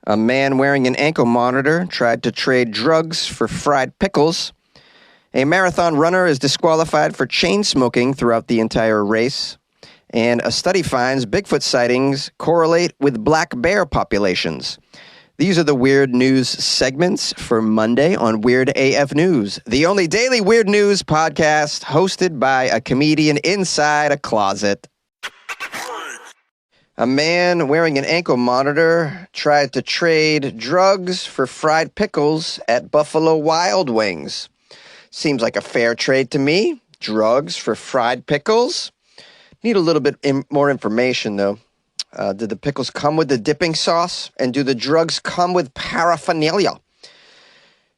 A man wearing an ankle monitor tried to trade drugs for fried pickles. A marathon runner is disqualified for chain smoking throughout the entire race. And a study finds Bigfoot sightings correlate with black bear populations. These are the Weird News segments for Monday on Weird AF News, the only daily weird news podcast hosted by a comedian inside a closet. A man wearing an ankle monitor tried to trade drugs for fried pickles at Buffalo Wild Wings. Seems like a fair trade to me. Drugs for fried pickles. Need a little bit more information, though. Did the pickles come with the dipping sauce? And do the drugs come with paraphernalia?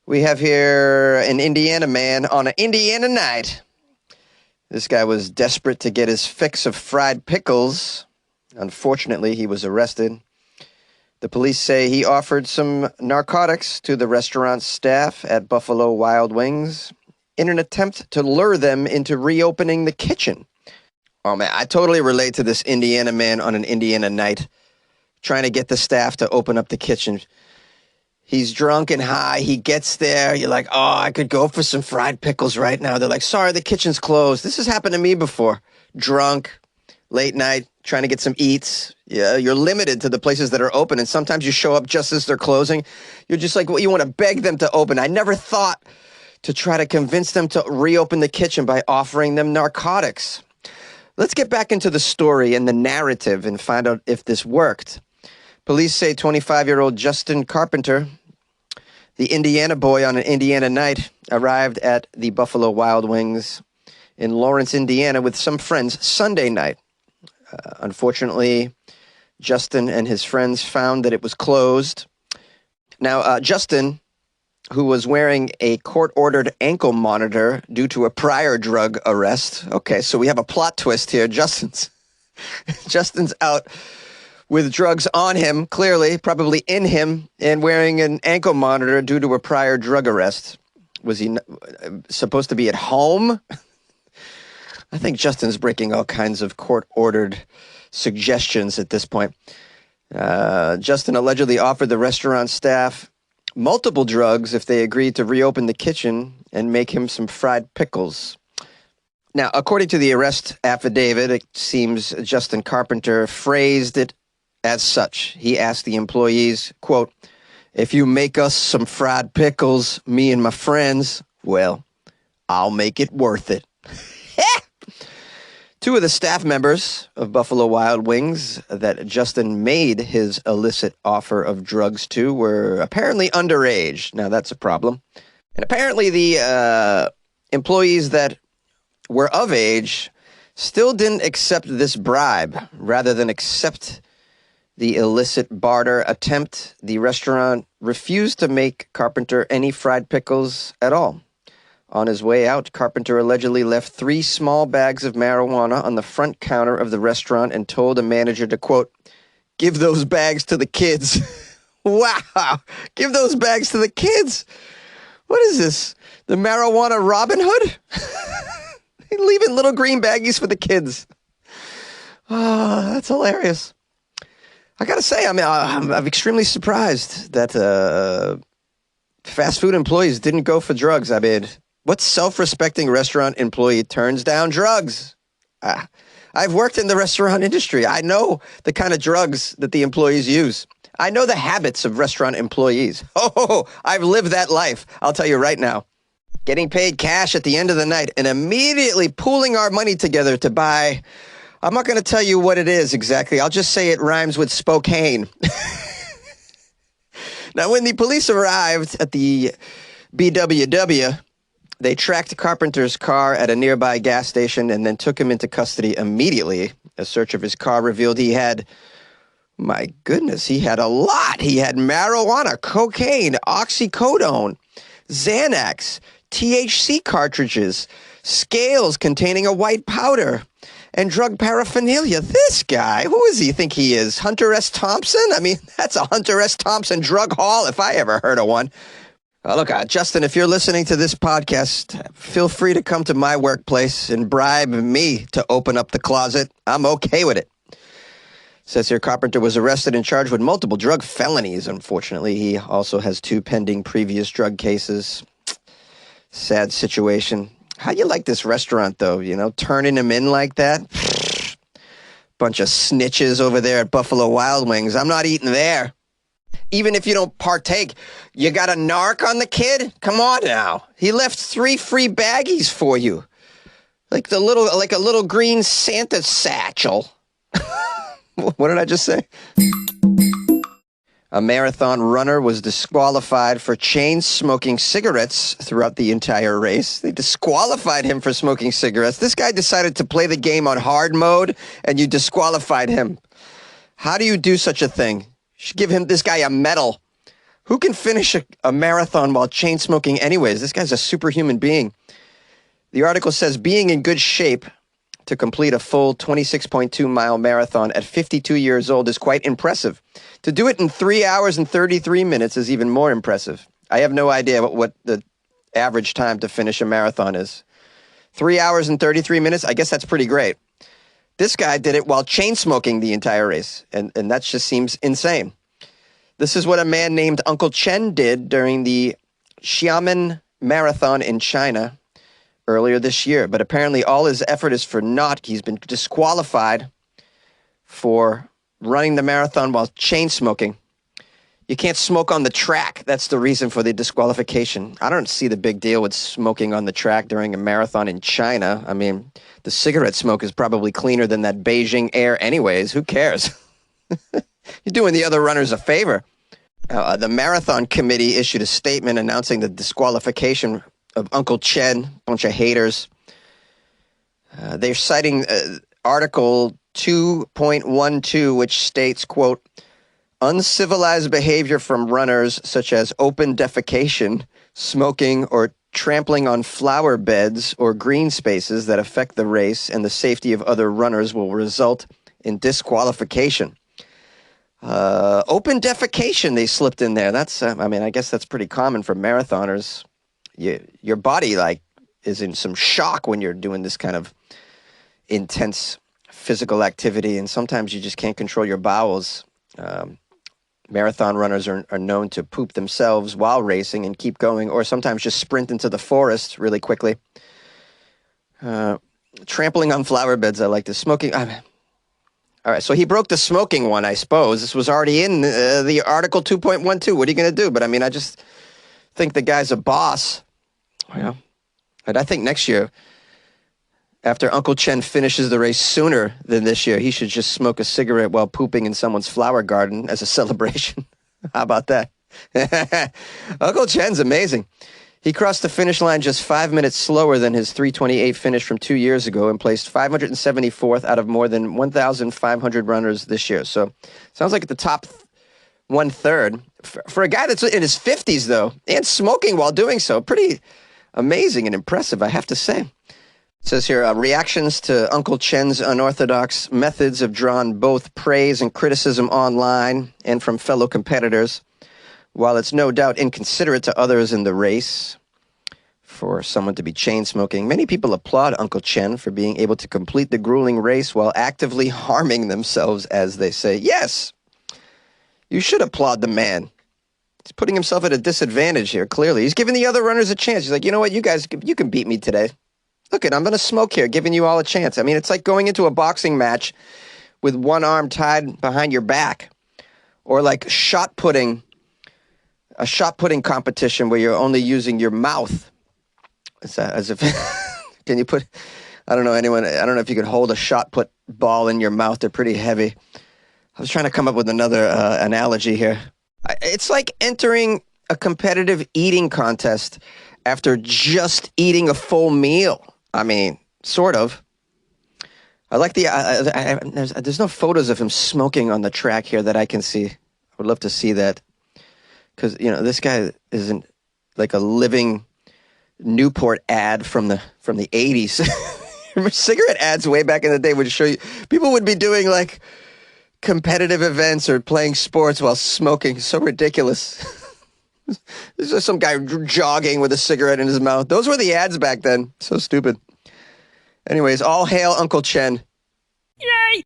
We have here an Indiana man on an Indiana night. This guy was desperate to get his fix of fried pickles. Unfortunately, he was arrested. The police say he offered some narcotics to the restaurant staff at Buffalo Wild Wings in an attempt to lure them into reopening the kitchen. Oh, man, I totally relate to this Indiana man on an Indiana night trying to get the staff to open up the kitchen. He's drunk and high. He gets there. You're like, oh, I could go for some fried pickles right now. They're like, sorry, the kitchen's closed. This has happened to me before. Drunk, late night, trying to get some eats. Yeah, you're limited to the places that are open, and sometimes you show up just as they're closing. You're just like, well, you want to beg them to open. I never thought to try to convince them to reopen the kitchen by offering them narcotics. Let's get back into the story and the narrative and find out if this worked. Police say 25-year-old Justin Carpenter, the Indiana boy on an Indiana night, arrived at the Buffalo Wild Wings in Lawrence, Indiana with some friends Sunday night. Unfortunately, Justin and his friends found that it was closed. Now, Justin, who was wearing a court-ordered ankle monitor due to a prior drug arrest. Okay, so we have a plot twist here. Justin's out with drugs on him, clearly, probably in him, and wearing an ankle monitor due to a prior drug arrest. Was he supposed to be at home? I think Justin's breaking all kinds of court-ordered suggestions at this point. Justin allegedly offered the restaurant staff multiple drugs if they agreed to reopen the kitchen and make him some fried pickles. Now, according to the arrest affidavit, it seems Justin Carpenter phrased it as such. He asked the employees, quote, if you make us some fried pickles, me and my friends, well, I'll make it worth it. Two of the staff members of Buffalo Wild Wings that Justin made his illicit offer of drugs to were apparently underage. Now, that's a problem. And apparently the employees that were of age still didn't accept this bribe. Rather than accept the illicit barter attempt, the restaurant refused to make Carpenter any fried pickles at all. On his way out, Carpenter allegedly left 3 small bags of marijuana on the front counter of the restaurant and told a manager to, quote, give those bags to the kids. Wow. Give those bags to the kids. What is this? The marijuana Robin Hood? Leaving little green baggies for the kids. Oh, that's hilarious. I got to say, I'm extremely surprised that fast food employees didn't go for drugs. I mean, what self-respecting restaurant employee turns down drugs? I've worked in the restaurant industry. I know the kind of drugs that the employees use. I know the habits of restaurant employees. Oh, I've lived that life. I'll tell you right now. Getting paid cash at the end of the night and immediately pooling our money together to buy. I'm not going to tell you what it is exactly. I'll just say it rhymes with Spokane. Now, when the police arrived at the BWW, they tracked Carpenter's car at a nearby gas station and then took him into custody immediately. A search of his car revealed he had, my goodness, he had a lot. He had marijuana, cocaine, oxycodone, Xanax, THC cartridges, scales containing a white powder, and drug paraphernalia. This guy, who does he think he is? Hunter S. Thompson? I mean, that's a Hunter S. Thompson drug haul if I ever heard of one. Look, Justin, if you're listening to this podcast, feel free to come to my workplace and bribe me to open up the closet. I'm okay with it. Says here Carpenter was arrested and charged with multiple drug felonies. Unfortunately, he also has 2 pending previous drug cases. Sad situation. How you like this restaurant, though? You know, turning him in like that? Bunch of snitches over there at Buffalo Wild Wings. I'm not eating there. Even if you don't partake, you got a narc on the kid? Come on now. He left 3 free baggies for you. Like a little green Santa satchel. What did I just say? A marathon runner was disqualified for chain smoking cigarettes throughout the entire race. They disqualified him for smoking cigarettes. This guy decided to play the game on hard mode, and you disqualified him. How do you do such a thing? You should give this guy a medal. Who can finish a marathon while chain smoking anyways? This guy's a superhuman being. The article says being in good shape to complete a full 26.2-mile marathon at 52 years old is quite impressive. To do it in 3 hours and 33 minutes is even more impressive. I have no idea what the average time to finish a marathon is. 3 hours and 33 minutes, I guess that's pretty great. This guy did it while chain smoking the entire race, and that just seems insane. This is what a man named Uncle Chen did during the Xiamen Marathon in China earlier this year, but apparently all his effort is for naught. He's been disqualified for running the marathon while chain smoking. You can't smoke on the track. That's the reason for the disqualification. I don't see the big deal with smoking on the track during a marathon in China. I mean, the cigarette smoke is probably cleaner than that Beijing air anyways. Who cares? You're doing the other runners a favor. The marathon committee issued a statement announcing the disqualification of Uncle Chen, bunch of haters. They're citing Article 2.12, which states, quote, uncivilized behavior from runners such as open defecation, smoking, or trampling on flower beds or green spaces that affect the race and the safety of other runners will result in disqualification. Open defecation, they slipped in there. That's, I guess that's pretty common for marathoners. Your body is in some shock when you're doing this kind of intense physical activity, and sometimes you just can't control your bowels. Marathon runners are known to poop themselves while racing and keep going, or sometimes just sprint into the forest really quickly. Trampling on flower beds, I like this. Smoking. All right, so he broke the smoking one, I suppose. This was already in the Article 2.12. What are you going to do? But I just think the guy's a boss. Yeah. And I think next year, after Uncle Chen finishes the race sooner than this year, he should just smoke a cigarette while pooping in someone's flower garden as a celebration. How about that? Uncle Chen's amazing. He crossed the finish line just 5 minutes slower than his 3:28 finish from 2 years ago and placed 574th out of more than 1,500 runners this year. So sounds like at the top 1/3. For a guy that's in his 50s, though, and smoking while doing so, pretty amazing and impressive, I have to say. It says here, reactions to Uncle Chen's unorthodox methods have drawn both praise and criticism online and from fellow competitors. While it's no doubt inconsiderate to others in the race for someone to be chain smoking, many people applaud Uncle Chen for being able to complete the grueling race while actively harming themselves, as they say. Yes, you should applaud the man. He's putting himself at a disadvantage here, clearly. He's giving the other runners a chance. He's like, you know what, you guys, you can beat me today. Look I'm going to smoke here, giving you all a chance. I mean, it's like going into a boxing match with one arm tied behind your back, or like a shot putting competition where you're only using your mouth. It's as if, can you put, I don't know if you could hold a shot put ball in your mouth. They're pretty heavy. I was trying to come up with another analogy here. It's like entering a competitive eating contest after just eating a full meal. I mean, sort of. I like there's no photos of him smoking on the track here that I can see. I would love to see that. Because, this guy isn't like a living Newport ad from the 80s. Remember cigarette ads way back in the day would show you, people would be doing like competitive events or playing sports while smoking. So ridiculous. There's just some guy jogging with a cigarette in his mouth. Those were the ads back then. So stupid. Anyways, all hail Uncle Chen. Yay!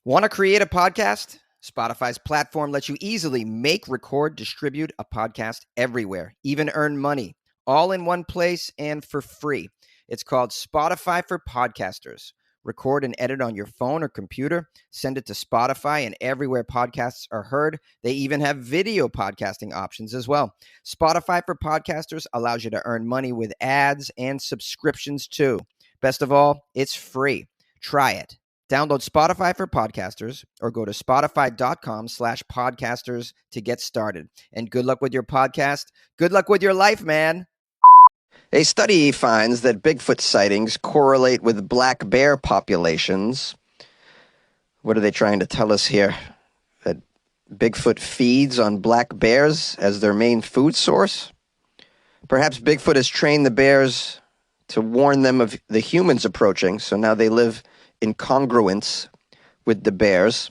Want to create a podcast? Spotify's platform lets you easily make, record, distribute a podcast everywhere, even earn money, all in one place and for free. It's called Spotify for Podcasters. Record and edit on your phone or computer, send it to Spotify, and everywhere podcasts are heard. They even have video podcasting options as well. Spotify for Podcasters allows you to earn money with ads and subscriptions too. Best of all, it's free. Try it. Download Spotify for Podcasters or go to spotify.com/podcasters to get started. And good luck with your podcast. Good luck with your life, man. A study finds that Bigfoot sightings correlate with black bear populations. What are they trying to tell us here? That Bigfoot feeds on black bears as their main food source? Perhaps Bigfoot has trained the bears to warn them of the humans approaching, so now they live in congruence with the bears.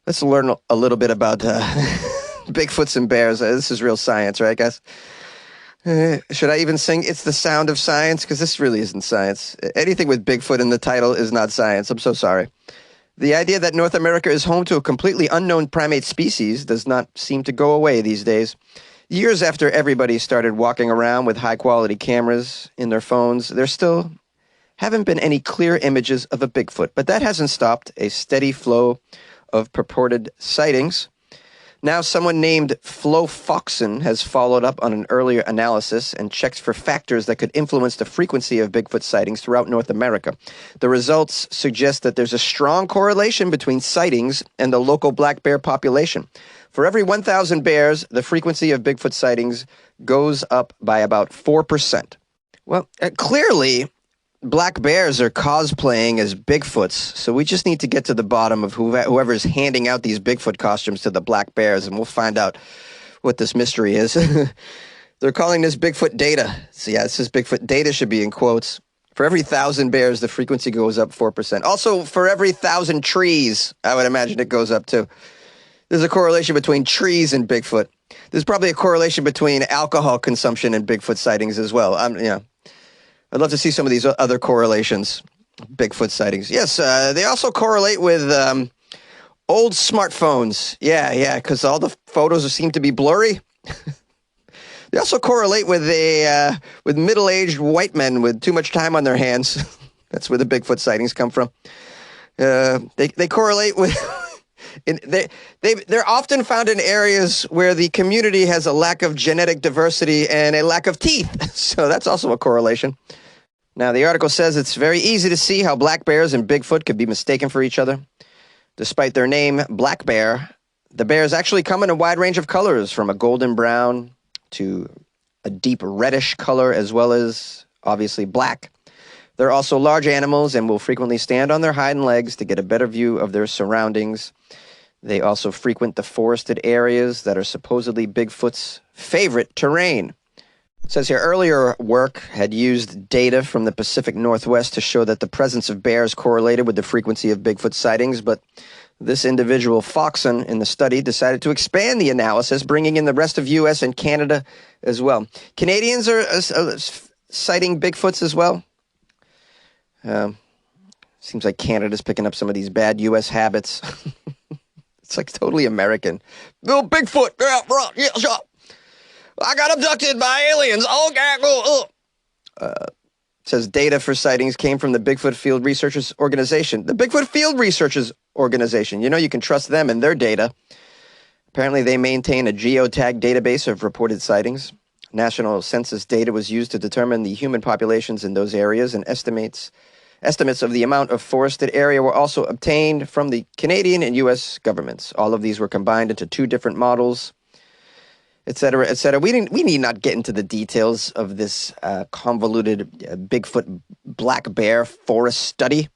Let's learn a little bit about Bigfoots and bears. This is real science, right, guys? Should I even sing It's the Sound of Science? Because this really isn't science. Anything with Bigfoot in the title is not science. I'm so sorry. The idea that North America is home to a completely unknown primate species does not seem to go away these days. Years after everybody started walking around with high-quality cameras in their phones, there still haven't been any clear images of a Bigfoot, but that hasn't stopped a steady flow of purported sightings. Now someone named Flo Foxon has followed up on an earlier analysis and checked for factors that could influence the frequency of Bigfoot sightings throughout North America. The results suggest that there's a strong correlation between sightings and the local black bear population. For every 1,000 bears, the frequency of Bigfoot sightings goes up by about 4%. Well, clearly, black bears are cosplaying as Bigfoots, so we just need to get to the bottom of whoever's handing out these Bigfoot costumes to the black bears, and we'll find out what this mystery is. They're calling this Bigfoot data. So yeah, it says Bigfoot data should be in quotes. For every 1,000 bears, the frequency goes up 4%. Also, for every 1,000 trees, I would imagine it goes up too. There's a correlation between trees and Bigfoot. There's probably a correlation between alcohol consumption and Bigfoot sightings as well. I'd love to see some of these other correlations, Bigfoot sightings. Yes, they also correlate with old smartphones. Yeah, because all the photos seem to be blurry. They also correlate with middle-aged white men with too much time on their hands. That's where the Bigfoot sightings come from. They correlate with... They're often found in areas where the community has a lack of genetic diversity and a lack of teeth. So that's also a correlation. Now, the article says it's very easy to see how black bears and Bigfoot could be mistaken for each other. Despite their name, black bear, the bears actually come in a wide range of colors, from a golden brown to a deep reddish color, as well as, obviously, black. They're also large animals and will frequently stand on their hind legs to get a better view of their surroundings. They also frequent the forested areas that are supposedly Bigfoot's favorite terrain. It says here, earlier work had used data from the Pacific Northwest to show that the presence of bears correlated with the frequency of Bigfoot sightings, but this individual, Foxon, in the study decided to expand the analysis, bringing in the rest of U.S. and Canada as well. Canadians are citing Bigfoots as well. Seems like Canada's picking up some of these bad U.S. habits. It's like totally American. Little Bigfoot. Yeah, sure. I got abducted by aliens. Okay, cool. It says data for sightings came from the Bigfoot Field Researchers Organization. The Bigfoot Field Researchers Organization. You know, you can trust them and their data. Apparently, they maintain a geotag database of reported sightings. National census data was used to determine the human populations in those areas, and estimates of the amount of forested area were also obtained from the Canadian and U.S. governments. All of these were combined into two different models, et cetera, et cetera. We need not get into the details of this convoluted Bigfoot black bear forest study.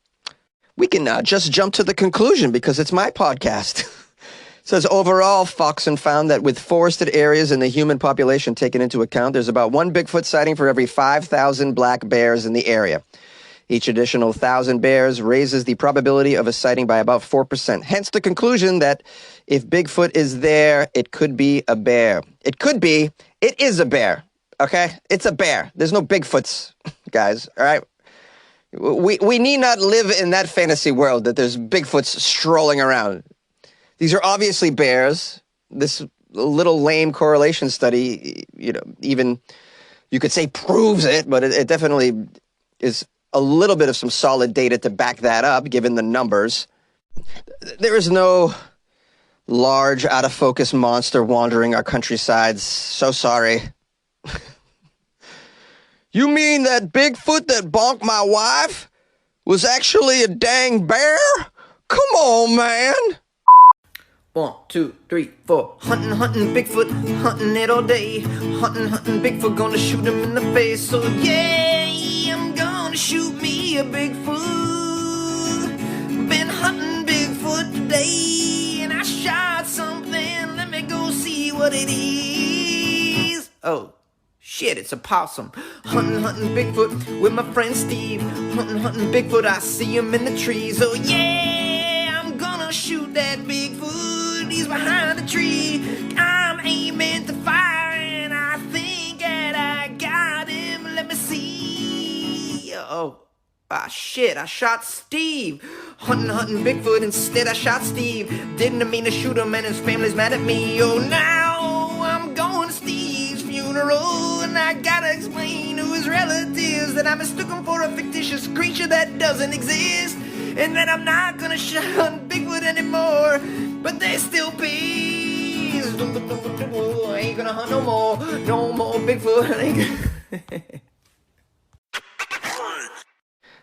We can just jump to the conclusion because it's my podcast. It says, overall, Foxon found that with forested areas and the human population taken into account, there's about one Bigfoot sighting for every 5,000 black bears in the area. Each additional 1,000 bears raises the probability of a sighting by about 4%. Hence the conclusion that if Bigfoot is there, it could be a bear. It is a bear, okay? It's a bear. There's no Bigfoots, guys, all right? We need not live in that fantasy world that there's Bigfoots strolling around. These are obviously bears. This little lame correlation study, even you could say proves it, but it definitely is a little bit of some solid data to back that up, given the numbers. There is no large, out-of-focus monster wandering our countrysides. So sorry. You mean that Bigfoot that bonked my wife was actually a dang bear? Come on, man. 1, 2, 3, 4. Hunting Bigfoot, hunting it all day. Hunting Bigfoot, gonna shoot him in the face. So yeah, I'm gonna shoot me a Bigfoot. Been hunting Bigfoot today, and I shot something. Let me go see what it is. Oh. Shit, it's a possum. Hunting Bigfoot with my friend Steve. Hunting Bigfoot, I see him in the trees. Oh yeah, I'm gonna shoot that Bigfoot. He's behind the tree. I'm aiming to fire, and I think that I got him. Let me see. Shit, I shot Steve. Hunting Bigfoot, instead I shot Steve. Didn't mean to shoot him, and his family's mad at me. Oh, now I'm going to Steve's funeral, and I gotta explain to his relatives that I mistook him for a fictitious creature that doesn't exist, and that I'm not gonna hunt Bigfoot anymore, but they still pissed. I ain't gonna hunt no more Bigfoot.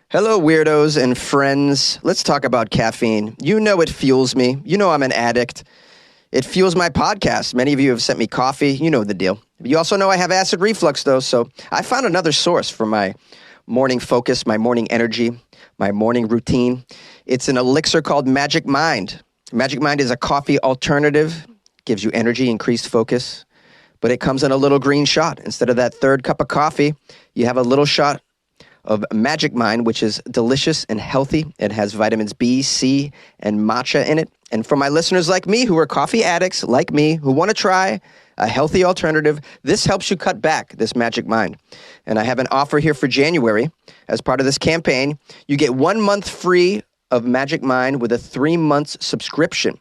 Hello, weirdos and friends. Let's talk about caffeine. You know it fuels me. You know I'm an addict. It fuels my podcast. Many of you have sent me coffee. You know the deal. You also know I have acid reflux, though, so I found another source for my morning focus, my morning energy, my morning routine. It's an elixir called Magic Mind. Magic Mind is a coffee alternative, gives you energy, increased focus, but it comes in a little green shot. Instead of that third cup of coffee, you have a little shot of Magic Mind, which is delicious and healthy. It has vitamins B, C, and matcha in it. And for my listeners like me who are coffee addicts like me, who want to try a healthy alternative, this helps you cut back, this Magic Mind. And I have an offer here for January. As part of this campaign, you get 1 month free of Magic Mind with a 3-month subscription.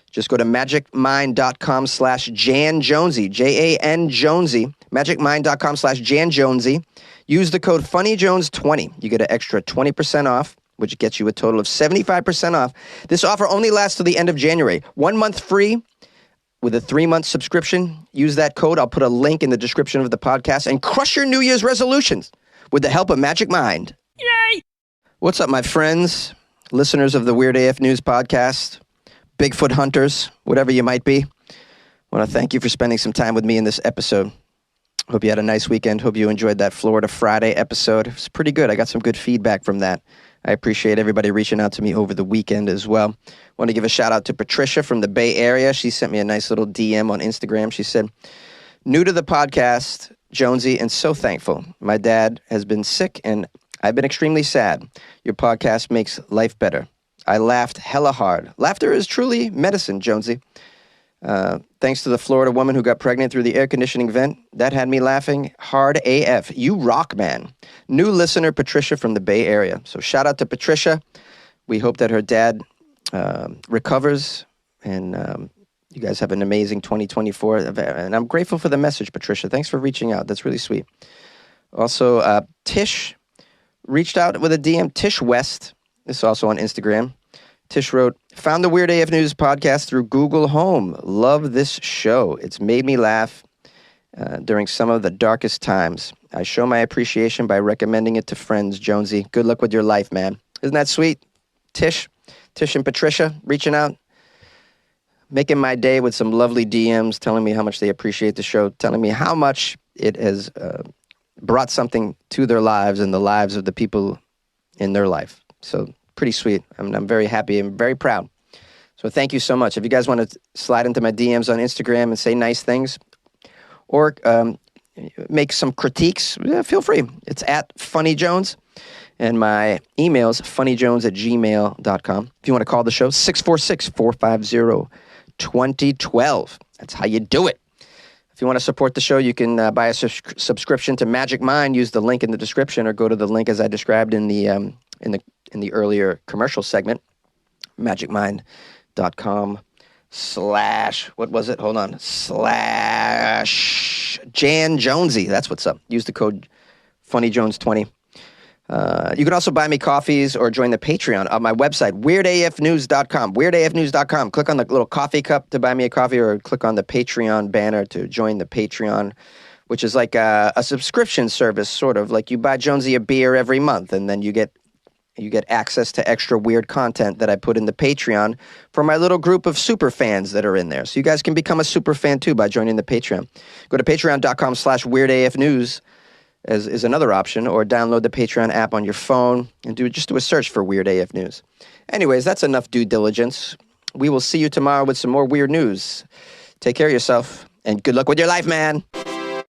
Just go to magicmind.com/Jan Jonesy, Jan Jonesy, magicmind.com/Jan Jonesy. Use the code FunnyJones20. You get an extra 20% off, which gets you a total of 75% off. This offer only lasts till the end of January. 1 month free with a 3-month subscription. Use that code. I'll put a link in the description of the podcast, and crush your New Year's resolutions with the help of Magic Mind. Yay! What's up, my friends, listeners of the Weird AF News podcast, Bigfoot hunters, whatever you might be? I want to thank you for spending some time with me in this episode. Hope you had a nice weekend. Hope you enjoyed that Florida Friday episode. It was pretty good. I got some good feedback from that. I appreciate everybody reaching out to me over the weekend as well. I want to give a shout out to Patricia from the Bay Area. She sent me a nice little DM on Instagram. She said, new to the podcast, Jonesy, and so thankful. My dad has been sick, and I've been extremely sad. Your podcast makes life better. I laughed hella hard. Laughter is truly medicine, Jonesy. Thanks to the Florida woman who got pregnant through the air conditioning vent. That had me laughing hard AF. You rock, man. New listener, Patricia from the Bay Area. So shout out to Patricia. We hope that her dad recovers, and you guys have an amazing 2024. And I'm grateful for the message, Patricia. Thanks for reaching out. That's really sweet. Also, Tish reached out with a DM. Tish West. This is also on Instagram. Tish wrote, found the Weird AF News podcast through Google Home. Love this show. It's made me laugh during some of the darkest times. I show my appreciation by recommending it to friends. Jonesy, good luck with your life, man. Isn't that sweet? Tish and Patricia reaching out, making my day with some lovely DMs, telling me how much they appreciate the show, telling me how much it has brought something to their lives and the lives of the people in their life. So pretty sweet. I'm very happy and very proud. So thank you so much. If you guys want to slide into my DMs on Instagram and say nice things, or make some critiques, feel free. It's at Funny Jones, and my email is funnyjones@gmail.com. If you want to call the show, 646-450-2012. That's how you do it. If you want to support the show, you can buy a subscription to Magic Mind. Use the link in the description, or go to the link as I described in the earlier commercial segment, magicmind.com/ what was it? Hold on. / Jan Jonesy. That's what's up. Use the code FunnyJones20. You can also buy me coffees or join the Patreon on my website, weirdafnews.com. Weirdafnews.com. Click on the little coffee cup to buy me a coffee, or click on the Patreon banner to join the Patreon, which is like a subscription service, sort of like you buy Jonesy a beer every month, and then you get access to extra weird content that I put in the Patreon for my little group of super fans that are in there. So you guys can become a super fan too by joining the Patreon. Go to patreon.com/weirdafnews is another option, or download the Patreon app on your phone and do a search for Weird AF News. Anyways, that's enough due diligence. We will see you tomorrow with some more weird news. Take care of yourself, and good luck with your life, man.